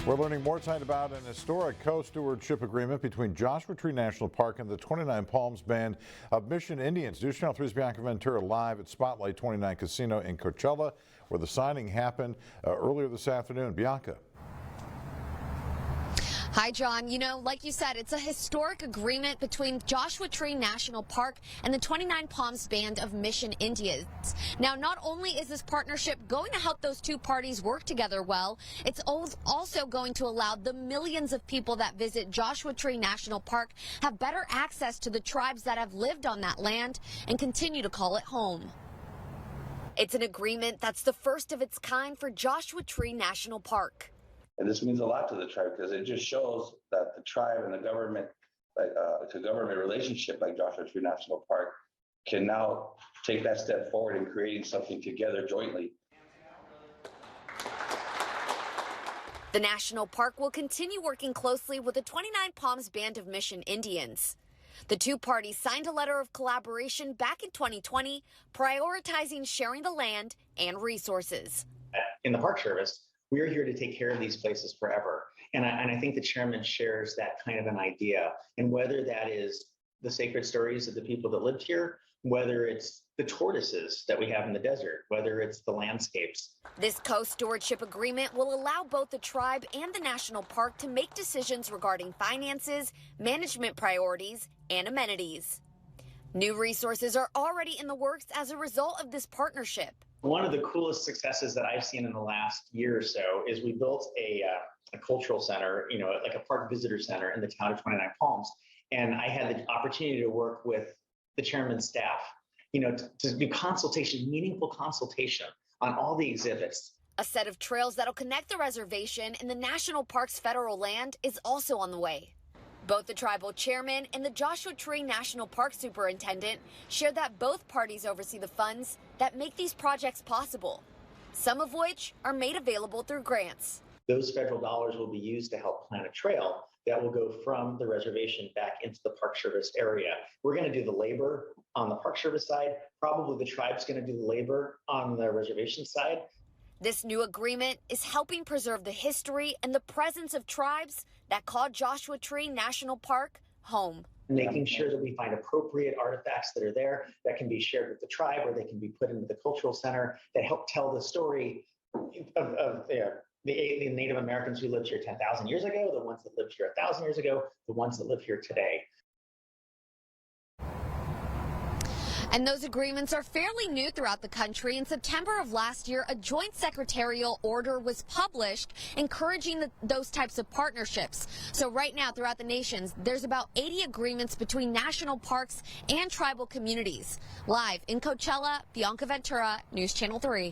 We're learning more tonight about an historic co-stewardship agreement between Joshua Tree National Park and the 29 Palms Band of Mission Indians. News Channel 3's Bianca Ventura live at Spotlight 29 Casino in Coachella, where the signing happened earlier this afternoon. Bianca. Hi, John. You know, like you said, it's a historic agreement between Joshua Tree National Park and the 29 Palms Band of Mission Indians. Now, not only is this partnership going to help those two parties work together well, it's also going to allow the millions of people that visit Joshua Tree National Park have better access to the tribes that have lived on that land and continue to call it home. It's an agreement that's the first of its kind for Joshua Tree National Park. And this means a lot to the tribe because it just shows that the tribe and the government, like a government relationship like Joshua Tree National Park, can now take that step forward in creating something together jointly. The national park will continue working closely with the 29 Palms Band of Mission Indians. The two parties signed a letter of collaboration back in 2020, prioritizing sharing the land and resources. In the Park Service, we're here to take care of these places forever. And I think the chairman shares that kind of an idea. And whether that is the sacred stories of the people that lived here, whether it's the tortoises that we have in the desert, whether it's the landscapes. This co-stewardship agreement will allow both the tribe and the national park to make decisions regarding finances, management priorities, and amenities. New resources are already in the works as a result of this partnership. One of the coolest successes that I've seen in the last year or so is we built a cultural center, like a park visitor center in the town of 29 Palms. And I had the opportunity to work with the chairman's staff, to do consultation, meaningful consultation on all the exhibits. A set of trails that'll connect the reservation and the national park's federal land is also on the way. Both the tribal chairman and the Joshua Tree National Park superintendent share that both parties oversee the funds that make these projects possible, some of which are made available through grants. Those federal dollars will be used to help plan a trail that will go from the reservation back into the Park Service area. We're going to do the labor on the Park Service side. Probably the tribe's going to do the labor on the reservation side. This new agreement is helping preserve the history and the presence of tribes that call Joshua Tree National Park home. Making sure that we find appropriate artifacts that are there that can be shared with the tribe, or they can be put into the cultural center that help tell the story of the Native Americans who lived here 10,000 years ago, the ones that lived here 1,000 years ago, the ones that live here today. And those agreements are fairly new throughout the country. In September of last year, a joint secretarial order was published encouraging those types of partnerships. So right now throughout the nation, there's about 80 agreements between national parks and tribal communities. Live in Coachella, Bianca Ventura, News Channel 3.